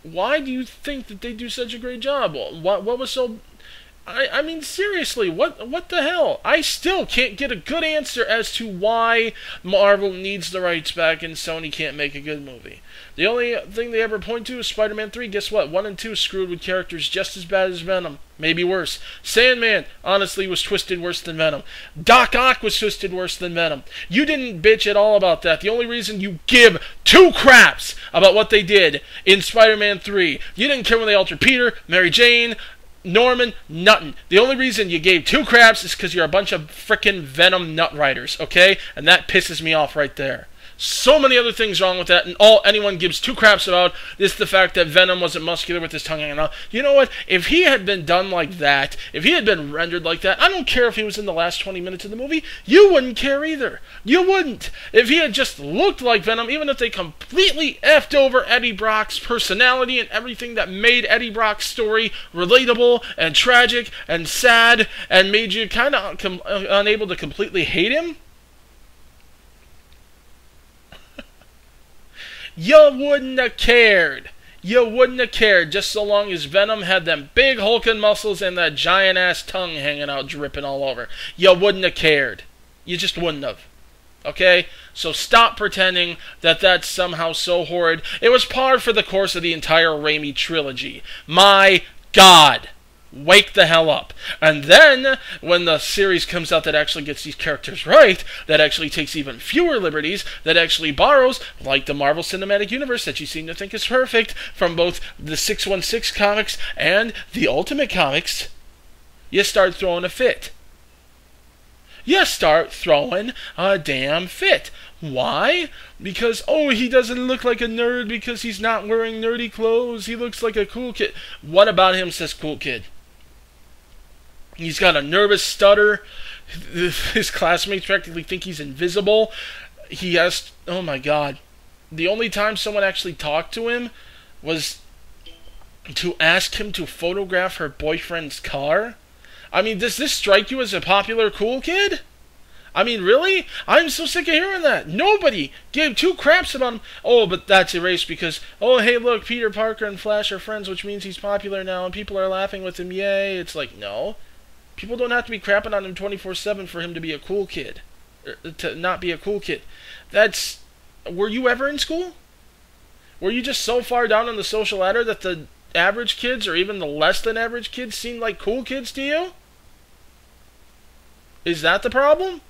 Why do you think that they do such a great job? What was so... I mean, seriously, what the hell? I still can't get a good answer as to why Marvel needs the rights back and Sony can't make a good movie. The only thing they ever point to is Spider-Man 3. Guess what? 1 and 2 screwed with characters just as bad as Venom. Maybe worse. Sandman, honestly, was twisted worse than Venom. Doc Ock was twisted worse than Venom. You didn't bitch at all about that. The only reason you give two craps about what they did in Spider-Man 3. You didn't care when they altered Peter, Mary Jane, Norman, nothing. The only reason you gave two craps is because you're a bunch of frickin' Venom nut riders, okay? And that pisses me off right there. So many other things wrong with that, and all anyone gives two craps about is the fact that Venom wasn't muscular with his tongue hanging out. You know what? If he had been done like that, if he had been rendered like that, I don't care if he was in the last 20 minutes of the movie, you wouldn't care either. You wouldn't. If he had just looked like Venom, even if they completely effed over Eddie Brock's personality and everything that made Eddie Brock's story relatable and tragic and sad and made you kind of unable to completely hate him, you wouldn't have cared. You wouldn't have cared just so long as Venom had them big hulking muscles and that giant-ass tongue hanging out dripping all over. You wouldn't have cared. You just wouldn't have. Okay? So stop pretending that that's somehow so horrid. It was par for the course of the entire Raimi trilogy. My God. Wake the hell up. And then, when the series comes out that actually gets these characters right, that actually takes even fewer liberties, that actually borrows, like the Marvel Cinematic Universe that you seem to think is perfect, from both the 616 comics and the Ultimate Comics, you start throwing a fit. You start throwing a damn fit. Why? Because, oh, he doesn't look like a nerd because he's not wearing nerdy clothes. He looks like a cool kid. What about him says cool kid? He's got a nervous stutter. His classmates practically think he's invisible. He has... Oh, my God. The only time someone actually talked to him was to ask him to photograph her boyfriend's car. I mean, does this strike you as a popular cool kid? I mean, really? I'm so sick of hearing that. Nobody gave two craps about him. Oh, but that's erased because, oh, hey, look, Peter Parker and Flash are friends, which means he's popular now, and people are laughing with him, yay. It's like, no. People don't have to be crapping on him 24/7 for him to be a cool kid. Or to not be a cool kid. That's... Were you ever in school? Were you just so far down on the social ladder that the average kids, or even the less than average kids, seem like cool kids to you? Is that the problem?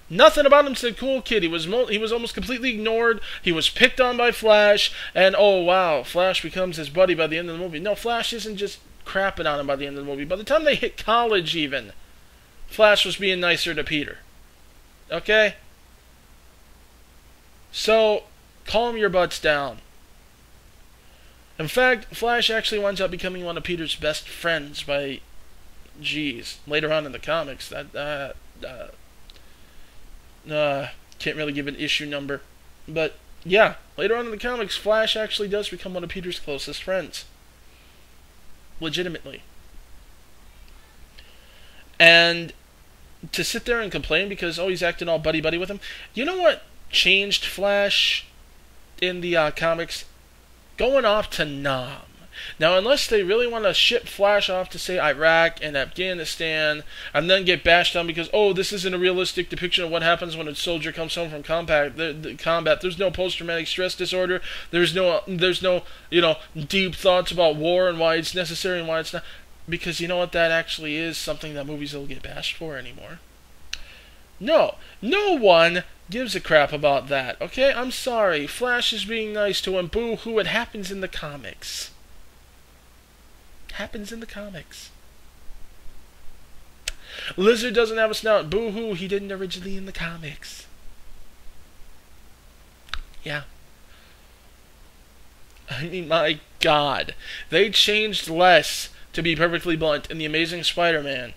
Nothing about him said cool kid. He was almost completely ignored. He was picked on by Flash, and oh wow, Flash becomes his buddy by the end of the movie. No, Flash isn't just crapping on him by the end of the movie. By the time they hit college even, Flash was being nicer to Peter. Okay? So, calm your butts down. In fact, Flash actually winds up becoming one of Peter's best friends by... Jeez. Later on in the comics, can't really give an issue number. But, yeah, later on in the comics, Flash actually does become one of Peter's closest friends. Legitimately. And to sit there and complain because, oh, he's acting all buddy-buddy with him. You know what changed Flash in the comics? Going off to Nam. Now, unless they really want to ship Flash off to, say, Iraq and Afghanistan, and then get bashed on because, oh, this isn't a realistic depiction of what happens when a soldier comes home from combat. There's no post-traumatic stress disorder. There's no, you know, deep thoughts about war and why it's necessary and why it's not. Because you know what? That actually is something that movies don't get bashed for anymore. No one gives a crap about that, okay? I'm sorry. Flash is being nice to him. Boo-hoo, it happens in the comics. Happens in the comics. Lizard doesn't have a snout. Boo-hoo, he didn't originally in the comics. Yeah. I mean, my God. They changed less, to be perfectly blunt, in The Amazing Spider-Man,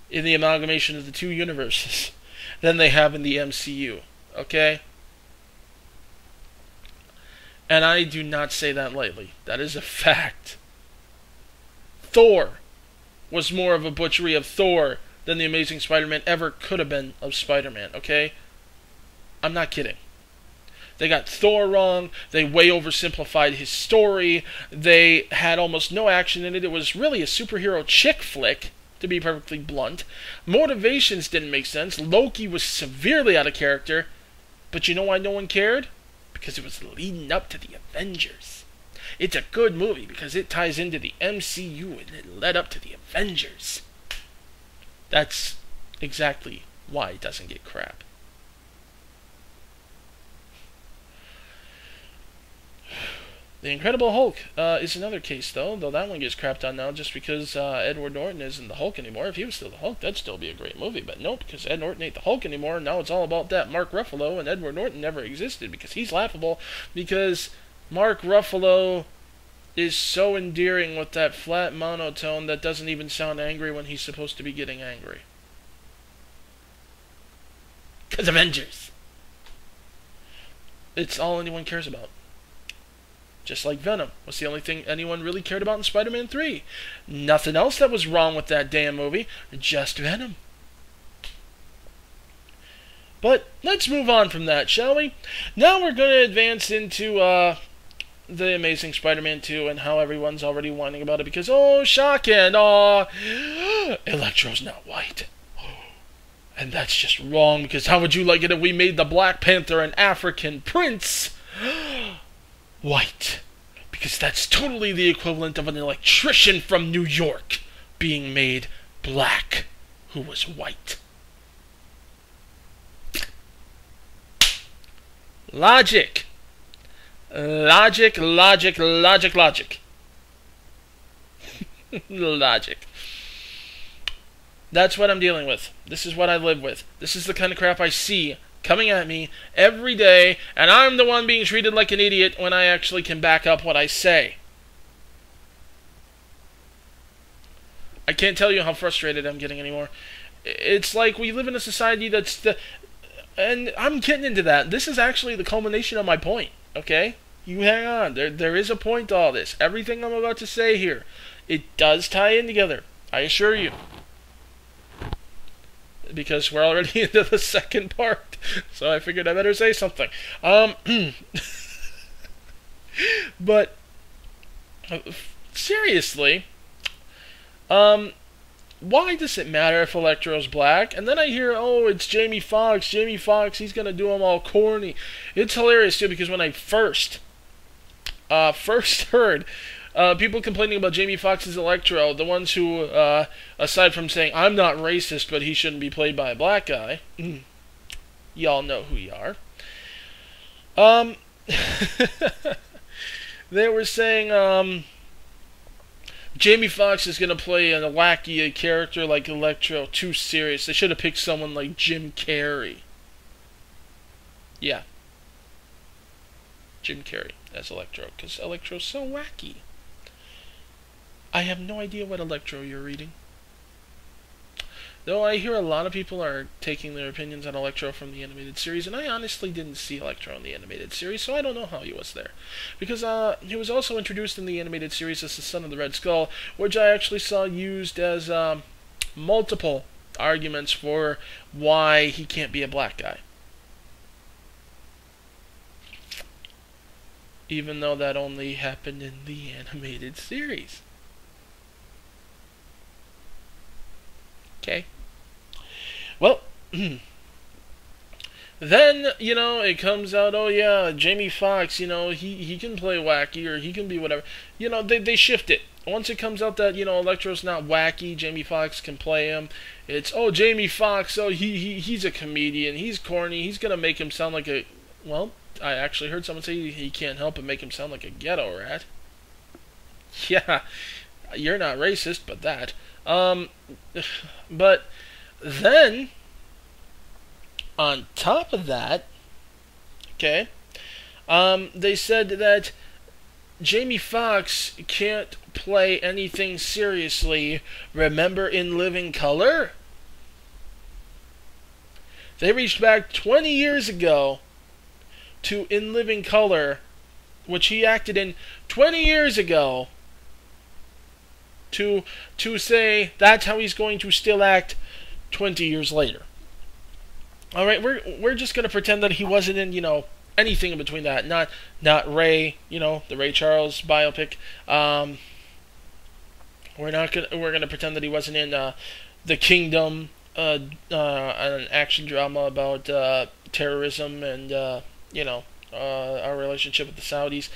in the amalgamation of the two universes, than they have in the MCU. Okay? And I do not say that lightly. That is a fact. Thor was more of a butchery of Thor than the Amazing Spider-Man ever could have been of Spider-Man, okay? I'm not kidding. They got Thor wrong. They way oversimplified his story. They had almost no action in it. It was really a superhero chick flick, to be perfectly blunt. Motivations didn't make sense. Loki was severely out of character. But you know why no one cared? Because it was leading up to the Avengers. It's a good movie because it ties into the MCU and it led up to the Avengers. That's exactly why it doesn't get crap. The Incredible Hulk is another case, though that one gets crapped on now just because Edward Norton isn't the Hulk anymore. If he was still the Hulk, that'd still be a great movie. But nope, because Ed Norton ain't the Hulk anymore, and now it's all about that Mark Ruffalo, and Edward Norton never existed because he's laughable, because Mark Ruffalo is so endearing with that flat monotone that doesn't even sound angry when he's supposed to be getting angry. Because Avengers. It's all anyone cares about. Just like Venom was the only thing anyone really cared about in Spider-Man 3. Nothing else that was wrong with that damn movie, just Venom. But let's move on from that, shall we? Now we're going to advance into The Amazing Spider-Man 2 and how everyone's already whining about it because, oh, shocking, Electro's not white. And that's just wrong, because how would you like it if we made the Black Panther an African prince white? Because that's totally the equivalent of an electrician from New York being made black who was white. Logic. Logic, logic, logic, logic. Logic. That's what I'm dealing with. This is what I live with. This is the kind of crap I see coming at me every day, and I'm the one being treated like an idiot when I actually can back up what I say. I can't tell you how frustrated I'm getting anymore. It's like we live in a society that's and I'm getting into that. This is actually the culmination of my point, okay? You hang on. There is a point to all this. Everything I'm about to say here, it does tie in together. I assure you. Because we're already into the second part, so I figured I better say something. But seriously, why does it matter if Electro's black? And then I hear, oh, it's Jamie Foxx. Jamie Foxx, he's gonna do them all corny. It's hilarious too, because when I first heard people complaining about Jamie Foxx's Electro, the ones who, aside from saying, I'm not racist, but he shouldn't be played by a black guy, y'all know who you are, they were saying, Jamie Foxx is going to play a wacky character like Electro, too serious. They should have picked someone like Jim Carrey. Yeah. Jim Carrey as Electro, because Electro's so wacky. I have no idea what Electro you're reading. Though I hear a lot of people are taking their opinions on Electro from the animated series, and I honestly didn't see Electro in the animated series, so I don't know how he was there. Because he was also introduced in the animated series as the son of the Red Skull, which I actually saw used as multiple arguments for why he can't be a black guy. Even though that only happened in the animated series. Okay. Well, then, you know, it comes out, oh yeah, Jamie Foxx, you know, he can play wacky, or he can be whatever. You know, they shift it. Once it comes out that, you know, Electro's not wacky, Jamie Foxx can play him, it's, oh, Jamie Foxx, oh, he's a comedian, he's corny, he's gonna make him sound like a, well, I actually heard someone say he can't help but make him sound like a ghetto rat. Yeah, you're not racist, but that. But then, on top of that, okay, they said that Jamie Foxx can't play anything seriously. Remember In Living Color? They reached back 20 years ago to In Living Color, which he acted in 20 years ago, to say that's how he's going to still act 20 years later. Alright, we're just going to pretend that he wasn't in, you know, anything in between that. Not Ray, the Ray Charles biopic. We're gonna pretend that he wasn't in The Kingdom, an action drama about terrorism and our relationship with the Saudis.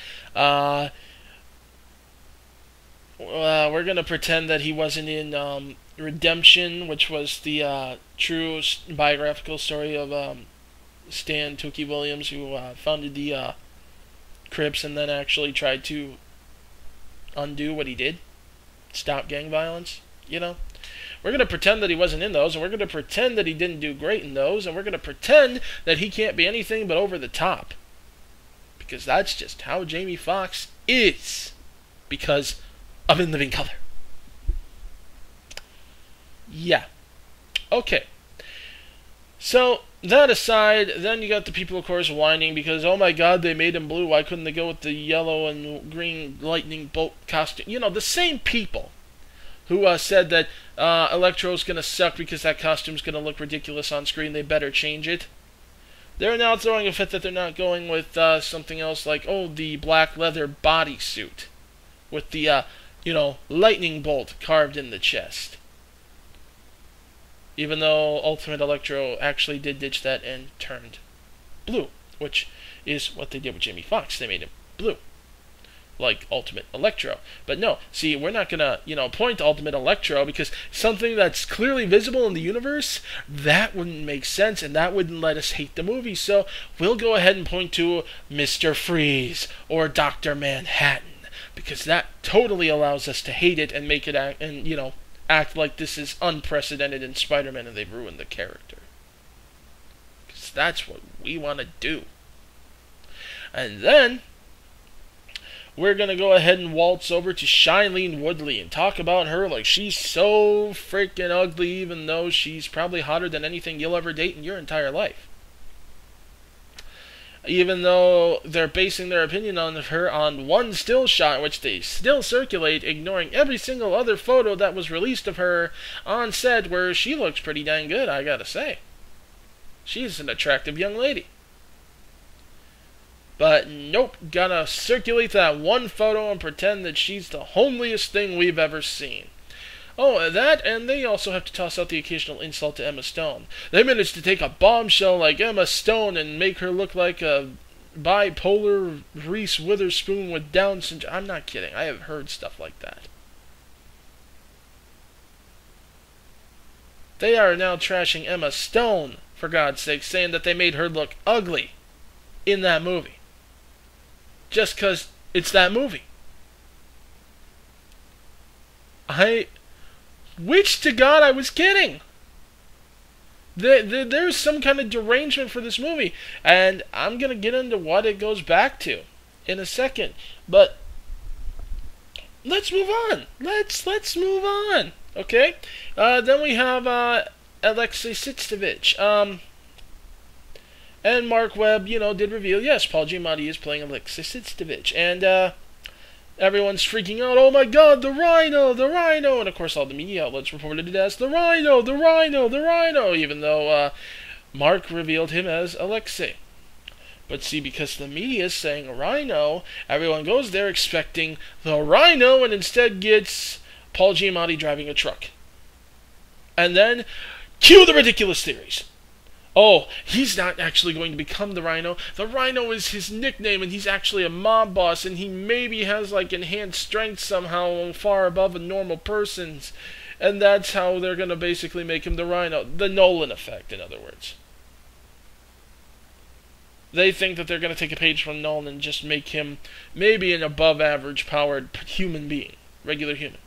We're gonna pretend that he wasn't in Redemption, which was the true biographical story of Stan Tookie Williams, who founded the Crips and then actually tried to undo what he did, stop gang violence. We're gonna pretend that he wasn't in those, and we're gonna pretend that he didn't do great in those, and we're gonna pretend that he can't be anything but over the top, because that's just how Jamie Foxx is, because of In Living Color. Yeah. Okay. So, that aside, then you got the people, of course, whining because, oh my god, they made him blue. Why couldn't they go with the yellow and green lightning bolt costume? The same people who said that Electro's going to suck because that costume's going to look ridiculous on screen. They better change it. They're now throwing a fit that they're not going with something else like, the black leather bodysuit with the, lightning bolt carved in the chest. Even though Ultimate Electro actually did ditch that and turned blue, which is what they did with Jamie Foxx. They made him blue, like Ultimate Electro. But no, see, we're not gonna, point to Ultimate Electro because something that's clearly visible in the universe, that wouldn't make sense and that wouldn't let us hate the movie. So we'll go ahead and point to Mr. Freeze or Dr. Manhattan, because that totally allows us to hate it and make it act like this is unprecedented in Spider-Man and they've ruined the character. Because that's what we want to do. And then we're going to go ahead and waltz over to Shailene Woodley and talk about her like she's so freaking ugly, even though she's probably hotter than anything you'll ever date in your entire life. Even though they're basing their opinion on her on one still shot, which they still circulate, ignoring every single other photo that was released of her on set, where she looks pretty dang good, I gotta say. She's an attractive young lady. But nope, gotta circulate that one photo and pretend that she's the homeliest thing we've ever seen. Oh, that, and they also have to toss out the occasional insult to Emma Stone. They managed to take a bombshell like Emma Stone and make her look like a bipolar Reese Witherspoon with Down syndrome. I'm not kidding. I have heard stuff like that. They are now trashing Emma Stone, for God's sake, saying that they made her look ugly in that movie. Just because it's that movie. Which to God I was kidding. There's some kind of derangement for this movie, and I'm gonna get into what it goes back to in a second. But let's move on. Let's move on. Okay. Then we have Alexei Sitsevich. And Mark Webb, did reveal, yes, Paul Giamatti is playing Alexei Sitsevich, and everyone's freaking out, oh my god, the Rhino, and of course all the media outlets reported it as the Rhino, even though Mark revealed him as Alexei. But see, because the media is saying Rhino, everyone goes there expecting the Rhino and instead gets Paul Giamatti driving a truck. And then, cue the ridiculous theories. Oh, he's not actually going to become the Rhino. The Rhino is his nickname, and he's actually a mob boss, and he maybe has, enhanced strength somehow far above a normal person's. And that's how they're going to basically make him the Rhino. The Nolan effect, in other words. They think that they're going to take a page from Nolan and just make him maybe an above-average powered human being. Regular human.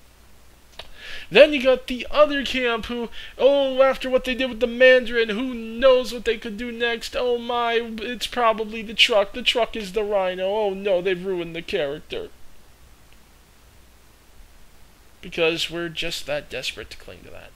Then you got the other camp who, after what they did with the Mandarin, who knows what they could do next? Oh my, it's probably the truck. The truck is the Rhino. Oh no, they've ruined the character. Because we're just that desperate to cling to that.